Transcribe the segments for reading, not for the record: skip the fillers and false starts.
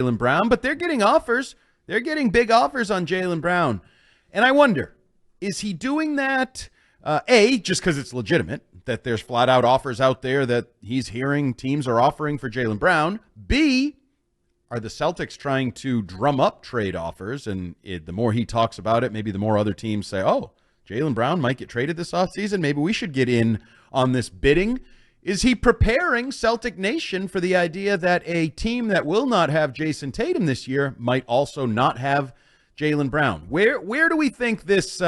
Jaylen Brown, but they're getting offers. They're getting big offers on Jaylen Brown. And I wonder, is he doing that, A, just because it's legitimate, that there's flat-out offers out there that he's hearing teams are offering for Jaylen Brown? B, are the Celtics trying to drum up trade offers? And the more he talks about it, maybe the more other teams say, oh, Jaylen Brown might get traded this offseason. Maybe we should get in on this bidding. Is he preparing Celtic Nation for the idea that a team that will not have Jason Tatum this year might also not have Jaylen Brown? Where do we think this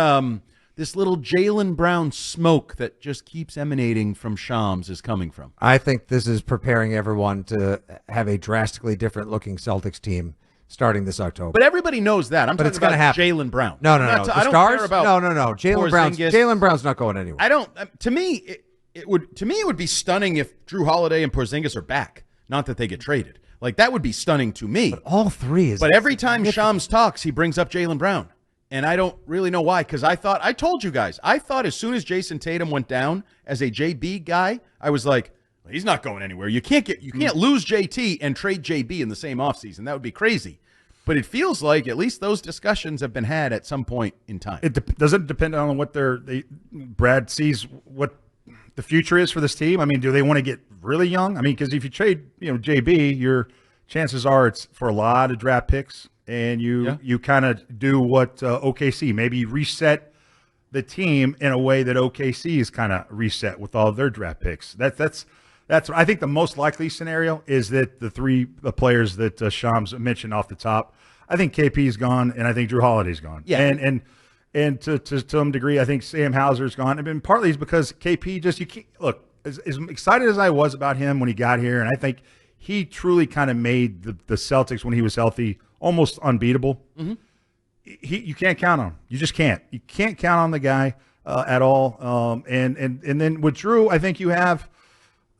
this little Jaylen Brown smoke that just keeps emanating from Shams is coming from? I think this is preparing everyone to have a drastically different looking Celtics team starting this October. But everybody knows that. But it's going to happen. Jaylen Brown. No. The Stars? No. Jaylen Brown's not going anywhere. I don't. To me, it would be stunning if Drew Holiday and Porzingis are back. Not that they get traded. Like, that would be stunning to me. But all three is. But every time Shams talks, he brings up Jaylen Brown. And I don't really know why, because I told you guys, I thought as soon as Jason Tatum went down as a JB guy, I was like, well, he's not going anywhere. You can't lose JT and trade JB in the same offseason. That would be crazy. But it feels like at least those discussions have been had at some point in time. Does it depend on what Brad sees what the future is for this team? I mean, do they want to get really young? I mean, because if you trade, JB, your chances are it's for a lot of draft picks, and you kind of do what OKC, maybe reset the team in a way that OKC is kind of reset with all of their draft picks. That's I think the most likely scenario is that the players that Shams mentioned off the top. I think KP's gone, and I think Drew Holiday's gone. Yeah, and to some degree, I think Sam Hauser's gone. I mean, partly is because KP you can't look as excited as I was about him when he got here, and I think he truly kind of made the Celtics when he was healthy almost unbeatable. Mm-hmm. You can't count on him. You just can't. You can't count on the guy at all. And then with Drew, I think you have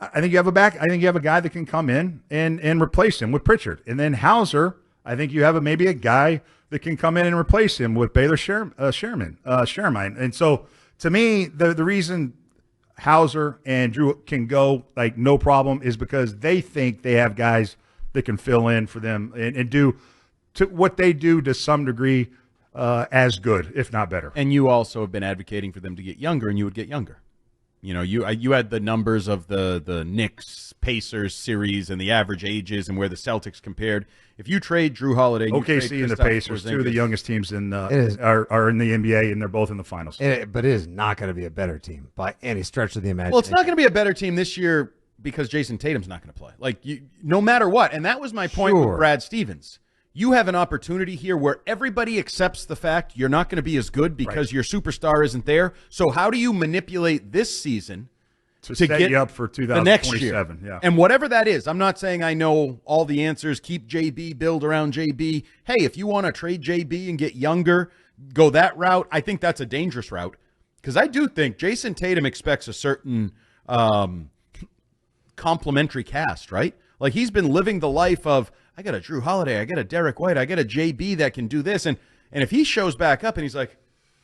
a back. I think you have a guy that can come in and replace him with Pritchard. And then Hauser, I think you have maybe a guy that can come in and replace him with Baylor Sherman. And so to me, the reason Hauser and Drew can go like no problem is because they think they have guys that can fill in for them and do to what they do to some degree as good, if not better. And you also have been advocating for them to get younger, and you would get younger. You had the numbers of the Knicks Pacers series and the average ages and where the Celtics compared. If you trade Drew Holiday, OKC and the Pacers, two of the youngest teams are in the NBA, and they're both in the finals. But it is not going to be a better team by any stretch of the imagination. Well, it's not going to be a better team this year because Jason Tatum's not going to play. Like, no matter what, and that was my point with Brad Stevens. You have an opportunity here where everybody accepts the fact you're not going to be as good because your superstar isn't there. So how do you manipulate this season to set get you up for 2027? The next year? Yeah. And whatever that is, I'm not saying I know all the answers. Keep JB, build around JB. Hey, if you want to trade JB and get younger, go that route. I think that's a dangerous route because I do think Jason Tatum expects a certain complementary cast, right? Like, he's been living the life of, I got a Drew Holiday, I got a Derrick White, I got a JB that can do this. And if he shows back up and he's like,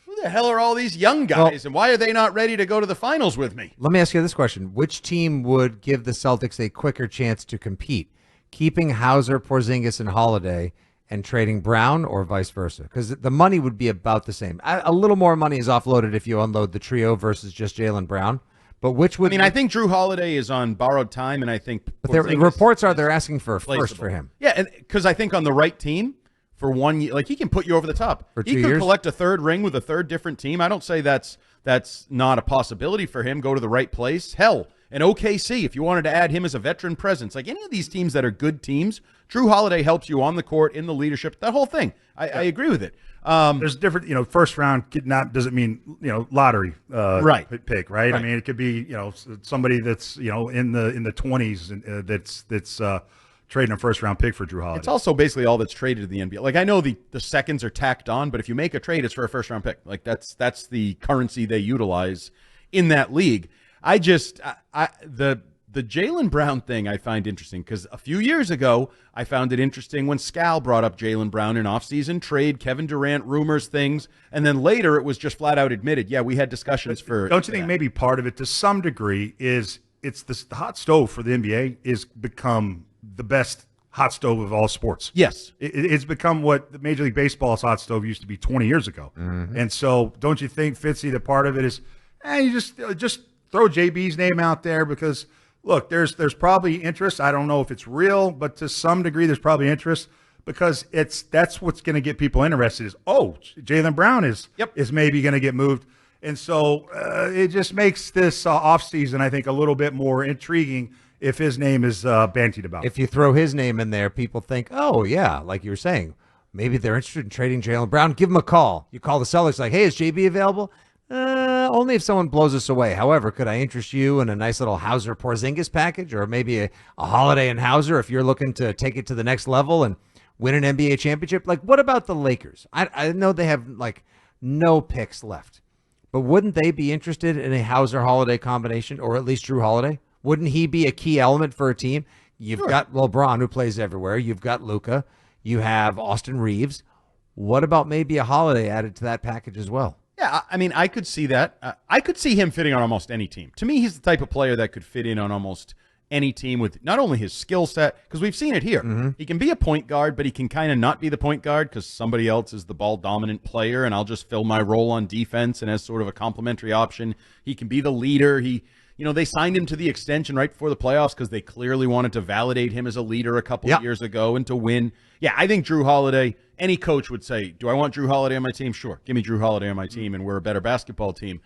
who the hell are all these young guys, and why are they not ready to go to the finals with me? Let me ask you this question. Which team would give the Celtics a quicker chance to compete? Keeping Hauser, Porzingis, and Holiday and trading Brown, or vice versa? Because the money would be about the same. A little more money is offloaded if you unload the trio versus just Jaylen Brown. But which would? I mean, I think Drew Holiday is on borrowed time, and I think. But the reports are they're asking for a first for him. Yeah, and because I think on the right team for 1 year, like, he can put you over the top. For 2 years, he could years? collect a third ring with a third different team. I don't say that's not a possibility for him. Go to the right place. Hell, an OKC, if you wanted to add him as a veteran presence, like any of these teams that are good teams, Drew Holiday helps you on the court, in the leadership, that whole thing. I agree with it. There's different, first round doesn't mean, lottery pick, right? I mean, it could be, somebody that's, in the 20s that's trading a first round pick for Drew Holiday. It's also basically all that's traded to the NBA. Like, I know the seconds are tacked on, but if you make a trade, it's for a first round pick. Like, that's the currency they utilize in that league. The Jaylen Brown thing I find interesting because a few years ago, I found it interesting when Scal brought up Jaylen Brown in offseason trade, Kevin Durant, rumors, things. And then later it was just flat out admitted, yeah, we had discussions for. Don't you think maybe part of it to some degree is it's the hot stove for the NBA is become the best hot stove of all sports. Yes. It's become what the Major League Baseball's hot stove used to be 20 years ago. And so don't you think, Fitzy, that part of it is, you just throw JB's name out there because, look, there's probably interest. I don't know if it's real, but to some degree there's probably interest because that's what's going to get people interested is, Jaylen Brown is maybe going to get moved. And so it just makes this offseason, I think, a little bit more intriguing if his name is bantied about. If you throw his name in there, people think, oh, yeah, like you were saying, maybe they're interested in trading Jaylen Brown. Give him a call. You call the Celtics like, hey, is JB available? Only if someone blows us away. However, could I interest you in a nice little Hauser Porzingis package or maybe a Holiday and Hauser if you're looking to take it to the next level and win an NBA championship? Like, what about the Lakers? I know they have, like, no picks left. But wouldn't they be interested in a Hauser-Holiday combination or at least Drew Holiday? Wouldn't he be a key element for a team? You've got LeBron, who plays everywhere. You've got Luka. You have Austin Reeves. What about maybe a Holiday added to that package as well? Yeah, I mean, I could see that. I could see him fitting on almost any team. To me, he's the type of player that could fit in on almost any team with not only his skill set, because we've seen it here. He can be a point guard, but he can kind of not be the point guard because somebody else is the ball-dominant player, and I'll just fill my role on defense and as sort of a complementary option. He can be the leader. They signed him to the extension right before the playoffs because they clearly wanted to validate him as a leader a couple of years ago and to win. Yeah, I think Drew Holiday, any coach would say, do I want Drew Holiday on my team? Sure. Give me Drew Holiday on my team, and we're a better basketball team.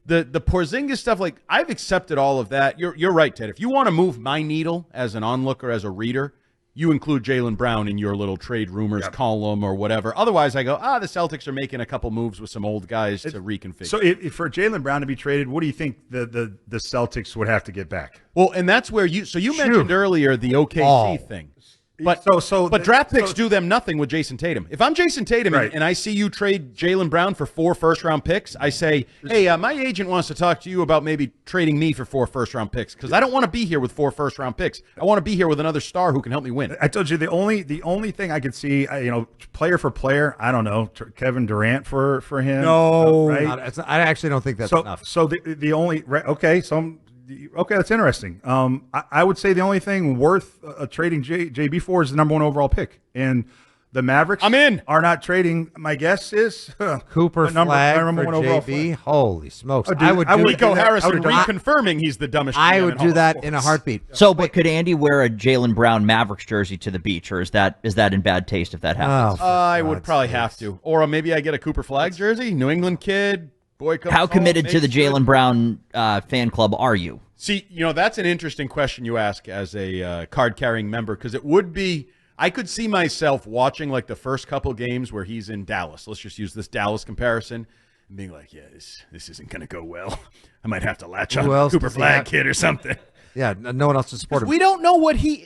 The Porzingis stuff, like, I've accepted all of that. You're right, Ted. If you want to move my needle as an onlooker, as a reader, you include Jaylen Brown in your little trade rumors column or whatever. Otherwise, I go, the Celtics are making a couple moves with some old guys to reconfigure. So if for Jaylen Brown to be traded, what do you think the Celtics would have to get back? Well, and that's where you mentioned earlier the OKC thing. But draft picks do them nothing with Jason Tatum. If I'm Jason Tatum and I see you trade Jaylen Brown for 4 first-round picks, I say, hey, my agent wants to talk to you about maybe trading me for 4 first-round picks because I don't want to be here with 4 first-round picks. I want to be here with another star who can help me win. I told you the only thing I could see, player for player, I don't know, Kevin Durant for him. No, right? I actually don't think that's enough. So the only okay, that's interesting. I would say the only thing worth trading JB for is the number 1 overall pick. And the Mavericks are not trading. My guess is Cooper Flag for JB. Holy smokes. I would do Nico Harrison reconfirming he's the dumbest. I would do that in a heartbeat. So, but could Andy wear a Jaylen Brown Mavericks jersey to the beach, or is that in bad taste if that happens? I would probably have to. Or maybe I get a Cooper Flag jersey, New England kid. How committed to the Jaylen Brown fan club are you? See, that's an interesting question you ask as a card-carrying member because it would be – I could see myself watching like the first couple games where he's in Dallas. Let's just use this Dallas comparison and being like, yeah, this isn't going to go well. I might have to latch on to a Cooper Flag kid or something. Yeah, no one else to support him. We don't know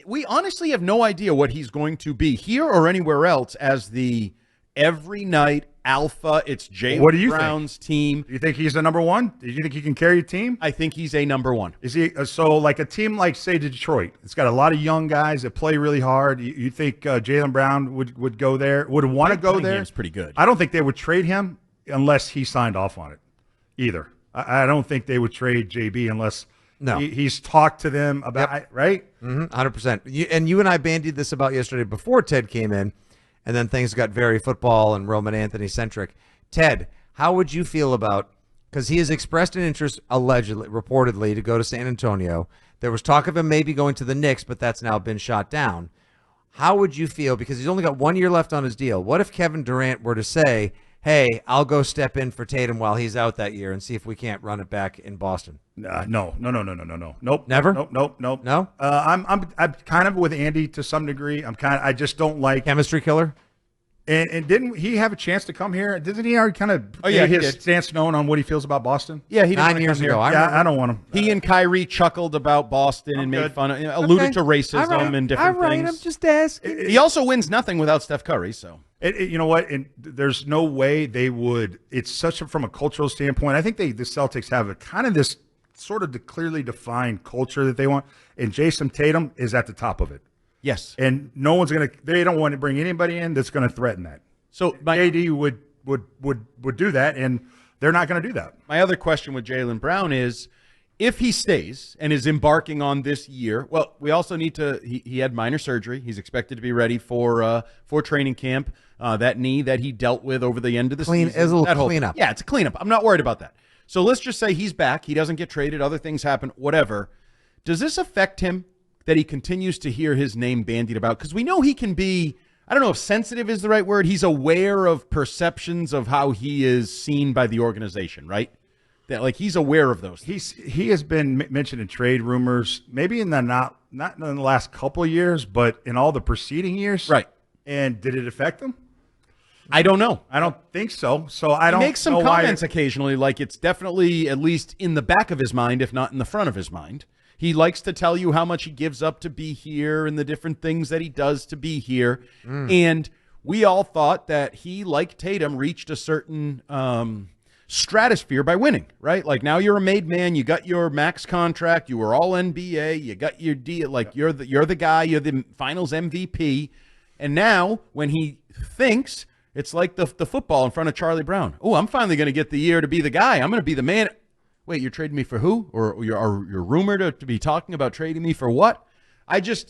we honestly have no idea what he's going to be here or anywhere else as the every night alpha. It's Jaylen Brown's team. Do you think he's the number 1? Do you think he can carry a team? I think he's a number 1. Is he so like a team like, say, Detroit? It's got a lot of young guys that play really hard. You think Jaylen Brown would go there? Would want to go there? It's pretty good. I don't think they would trade him unless he signed off on it either. I don't think they would trade JB unless he's talked to them about it, right? 100%. And you and I bandied this about yesterday before Ted came in. And then things got very football and Roman Anthony centric. Ted, how would you feel about, because he has expressed an interest reportedly to go to San Antonio. There was talk of him maybe going to the Knicks, but that's now been shot down. How would you feel, because he's only got 1 year left on his deal. What if Kevin Durant were to say, hey, I'll go step in for Tatum while he's out that year and see if we can't run it back in Boston? No. Nope. Never? Nope. No? I'm kind of with Andy to some degree. I just don't like chemistry killer. And didn't he have a chance to come here? Didn't he already kind of his stance known on what he feels about Boston? Yeah, he did 9 years ago. I don't want him. He and Kyrie chuckled about Boston and made fun of, alluded to racism and different things. I'm just asking. He also wins nothing without Steph Curry, so. You know what? And there's no way they would. It's such from a cultural standpoint. I think the Celtics have a kind of this sort of clearly defined culture that they want, and Jason Tatum is at the top of it. Yes, and no one's gonna. They don't want to bring anybody in that's going to threaten that. So AD would do that, and they're not going to do that. My other question with Jaylen Brown is if he stays and is embarking on this year, well, we also need to. He had minor surgery. He's expected to be ready for training camp. That knee that he dealt with over the end of the season. It's a little cleanup. Yeah, it's a cleanup. I'm not worried about that. So let's just say he's back. He doesn't get traded. Other things happen. Whatever. Does this affect him that he continues to hear his name bandied about? Because we know he can be. I don't know if sensitive is the right word. He's aware of perceptions of how he is seen by the organization, right? That like he's aware of those. He has been mentioned in trade rumors, maybe in the not in the last couple of years, but in all the preceding years. Right. And did it affect him? I don't know. I don't think so. So I don't. He makes some know comments why. occasionally, like it's definitely at least in the back of his mind, if not in the front of his mind. He likes to tell you how much he gives up to be here and the different things that he does to be here. And we all thought that he, like Tatum, reached a certain stratosphere by winning, right? Like now you're a made man. You got your max contract. You were all NBA. You got your deal. Like you're the guy. You're the Finals MVP. And now when he thinks, it's like the football in front of Charlie Brown. Oh, I'm finally going to get the year to be the guy. I'm going to be the man. Wait, you're trading me for who? Or you're rumored to be talking about trading me for what?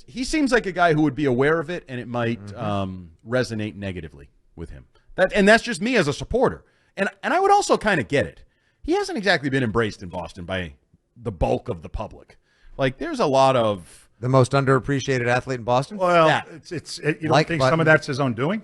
He seems like a guy who would be aware of it, and it might resonate negatively with him. That's just me as a supporter. And I would also kind of get it. He hasn't exactly been embraced in Boston by the bulk of the public. Like, there's a lot of The most underappreciated athlete in Boston? Well, Yeah. you don't think some of that's his own doing?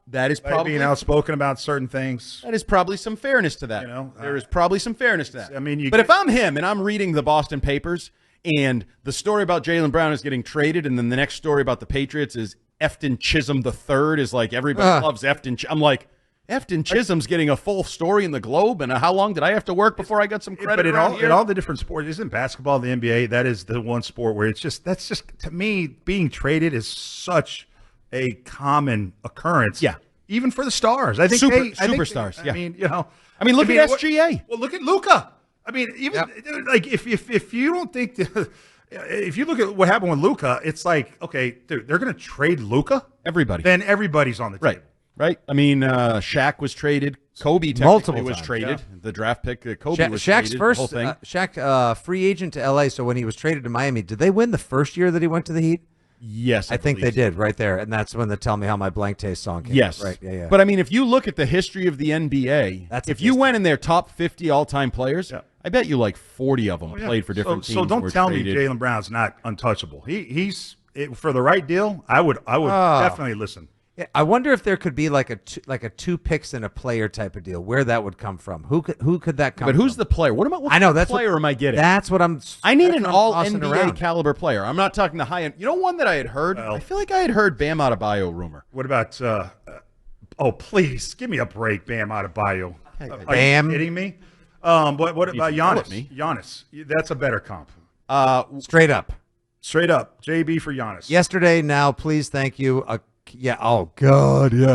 that is By probably being outspoken about certain things. That is probably some fairness to that. You know, there is probably some fairness to that. I mean, but if I'm him and I'm reading the Boston papers and the story about Jaylen Brown is getting traded, and then the next story about the Patriots is Efton Chisholm III is like everybody loves Efton. I'm like, Efton Chisholm's getting a full story in the Globe, and how long did I have to work before I got some credit? But around here? in all the different sports, isn't basketball, the NBA, that is the one sport where that's just to me, being traded is such a common occurrence. Yeah. Even for the stars. I think superstars. I mean, you know. Look at SGA. Well, look at Luka. I mean, even like if you don't think if you look at what happened with Luka, it's like, okay, dude, they're going to trade Luka. Everybody. Then everybody's on the table. Right. I mean, Shaq was traded. Kobe technically Multiple was times, traded. The draft pick, Kobe was Shaq's traded. first, the whole thing. Shaq, free agent to LA. So when he was traded to Miami, did they win the first year that he went to the Heat? Yes, I think they did right there, and that's when the "Tell Me How My Blank Taste" song came. Yes, out. Right, yeah. But I mean, if you look at the history of the NBA, if you went in their top 50 all-time players, I bet you like 40 of them played for different teams. So don't were tell traded. me Jaylen Brown's not untouchable. He's for the right deal. I would definitely listen. Yeah, I wonder if there could be like a two picks and a player type of deal. Where that would come from? Who could that come? But from? who's the player? What I know kind of that's player am I getting? That's what I'm. I need that's an what I'm all tossing NBA around. caliber player. I'm not talking the high end. You know, one that I had heard. I feel like I had heard Bam Adebayo rumor. What about? Oh, please give me a break, Bam Adebayo. Are Bam. you kidding me? What about yell at Giannis? me. Giannis, that's a better comp. Straight up. Straight up, JB for Giannis. Yesterday. Now, please, thank you. Yeah. Oh God. Yeah.